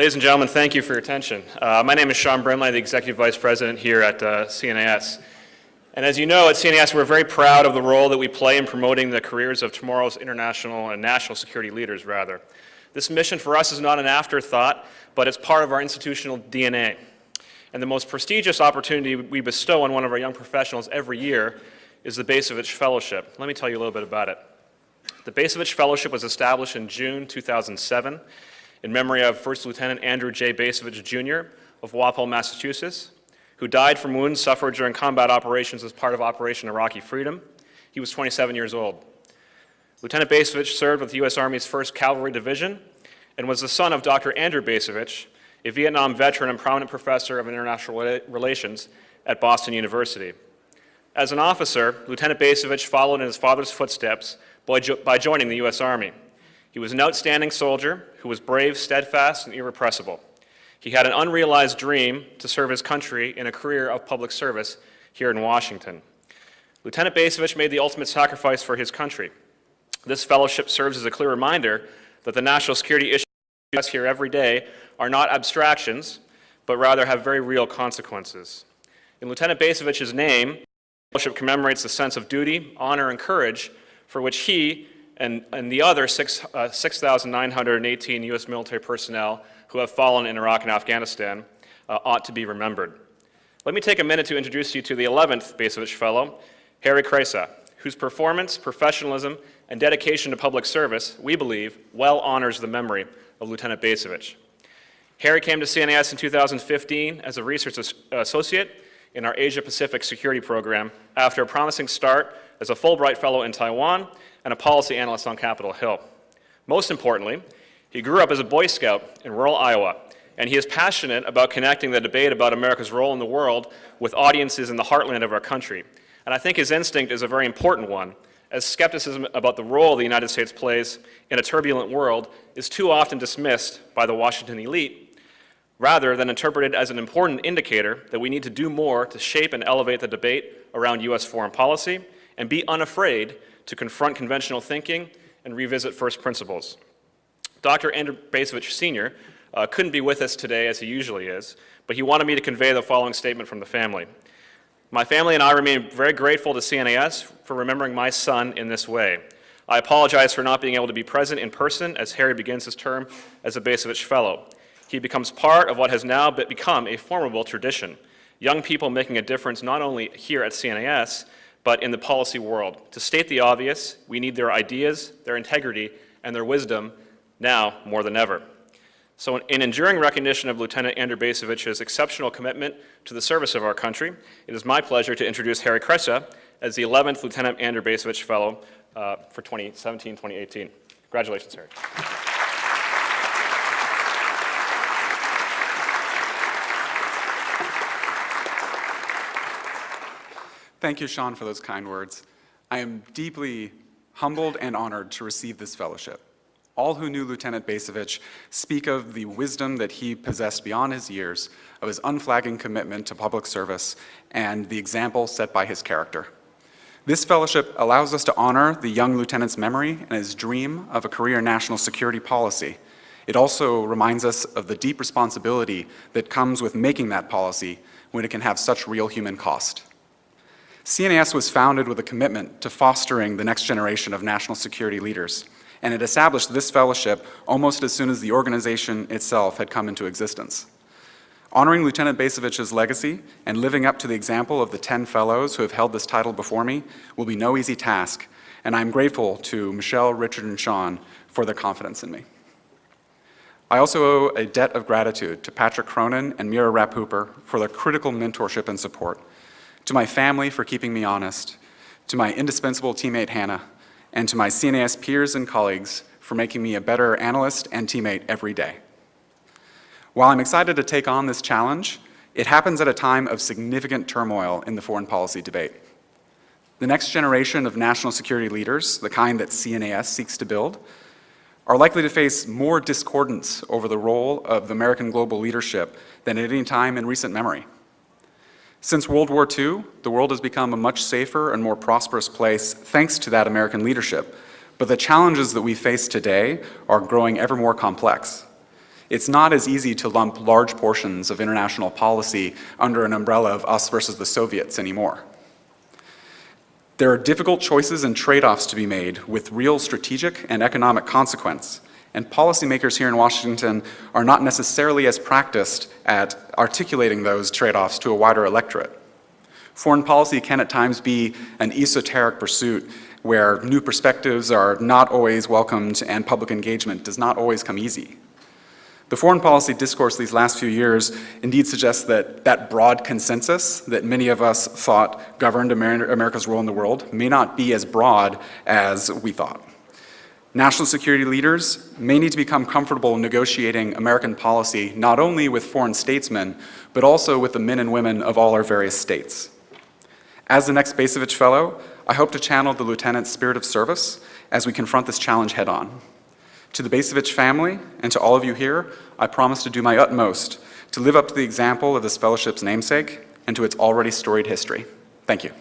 Ladies and gentlemen, thank you for your attention. My name is Sean Brimley, the Executive Vice President here at CNAS. And as you know, at CNAS, we're very proud of the role that we play in promoting the careers of tomorrow's international and national security leaders, rather. This mission for us is not an afterthought, but it's part of our institutional DNA. And the most prestigious opportunity we bestow on one of our young professionals every year is the Bacevich Fellowship. Let me tell you a little bit about it. The Bacevich Fellowship was established in June 2007 in memory of First Lieutenant Andrew J. Bacevich, Jr. of Walpole, Massachusetts, who died from wounds suffered during combat operations as part of Operation Iraqi Freedom. He was 27 years old. Lieutenant Bacevich served with the U.S. Army's 1st Cavalry Division and was the son of Dr. Andrew Bacevich, a Vietnam veteran and prominent professor of international relations at Boston University. As an officer, Lieutenant Bacevich followed in his father's footsteps by joining the U.S. Army. He was an outstanding soldier who was brave, steadfast, and irrepressible. He had an unrealized dream to serve his country in a career of public service here in Washington. Lieutenant Bacevich made the ultimate sacrifice for his country. This fellowship serves as a clear reminder that the national security issues we discuss here every day are not abstractions, but rather have very real consequences. In Lieutenant Bacevich's name, the fellowship commemorates the sense of duty, honor, and courage for which he and the other 6,918 U.S. military personnel who have fallen in Iraq and Afghanistan ought to be remembered. Let me take a minute to introduce you to the 11th Bacevich Fellow, Harry Krejsa, whose performance, professionalism, and dedication to public service, we believe, well honors the memory of Lieutenant Bacevich. Harry came to CNAS in 2015 as a research associate in our Asia-Pacific Security Program after a promising start as a Fulbright Fellow in Taiwan and a policy analyst on Capitol Hill. Most importantly, he grew up as a Boy Scout in rural Iowa, and he is passionate about connecting the debate about America's role in the world with audiences in the heartland of our country. And I think his instinct is a very important one, as skepticism about the role the United States plays in a turbulent world is too often dismissed by the Washington elite, rather than interpreted as an important indicator that we need to do more to shape and elevate the debate around U.S. foreign policy and be unafraid to confront conventional thinking and revisit first principles. Dr. Andrew Bacevich Sr. Couldn't be with us today as he usually is, but he wanted me to convey the following statement from the family. My family and I remain very grateful to CNAS for remembering my son in this way. I apologize for not being able to be present in person as Harry begins his term as a Bacevich Fellow. He becomes part of what has now become a formidable tradition, young people making a difference not only here at CNAS, but in the policy world. To state the obvious, we need their ideas, their integrity, and their wisdom now more than ever. So in enduring recognition of Lieutenant Andrew Bacevich's exceptional commitment to the service of our country, it is my pleasure to introduce Harry Krejsa as the 11th Lieutenant Andrew Bacevich Fellow for 2017-2018. Congratulations, Harry. Thank you, Sean, for those kind words. I am deeply humbled and honored to receive this fellowship. All who knew Lieutenant Bacevich speak of the wisdom that he possessed beyond his years, of his unflagging commitment to public service, and the example set by his character. This fellowship allows us to honor the young lieutenant's memory and his dream of a career in national security policy. It also reminds us of the deep responsibility that comes with making that policy when it can have such real human cost. CNAS was founded with a commitment to fostering the next generation of national security leaders, and it established this fellowship almost as soon as the organization itself had come into existence. Honoring Lieutenant Bacevich's legacy and living up to the example of the 10 fellows who have held this title before me will be no easy task, and I'm grateful to Michelle, Richard, and Sean for their confidence in me. I also owe a debt of gratitude to Patrick Cronin and Mira Rapp-Hooper for their critical mentorship and support, to my family for keeping me honest, to my indispensable teammate Hannah, and to my CNAS peers and colleagues for making me a better analyst and teammate every day. While I'm excited to take on this challenge, it happens at a time of significant turmoil in the foreign policy debate. The next generation of national security leaders, the kind that CNAS seeks to build, are likely to face more discordance over the role of American global leadership than at any time in recent memory. Since World War II, the world has become a much safer and more prosperous place thanks to that American leadership, but the challenges that we face today are growing ever more complex. It's not as easy to lump large portions of international policy under an umbrella of us versus the Soviets anymore. There are difficult choices and trade-offs to be made with real strategic and economic consequence, and policymakers here in Washington are not necessarily as practiced at articulating those trade-offs to a wider electorate. Foreign policy can at times be an esoteric pursuit where new perspectives are not always welcomed and public engagement does not always come easy. The foreign policy discourse these last few years indeed suggests that that broad consensus that many of us thought governed America's role in the world may not be as broad as we thought. National security leaders may need to become comfortable negotiating American policy not only with foreign statesmen, but also with the men and women of all our various states. As the next Bacevich Fellow, I hope to channel the Lieutenant's spirit of service as we confront this challenge head-on. To the Bacevich family and to all of you here, I promise to do my utmost to live up to the example of this fellowship's namesake and to its already storied history. Thank you.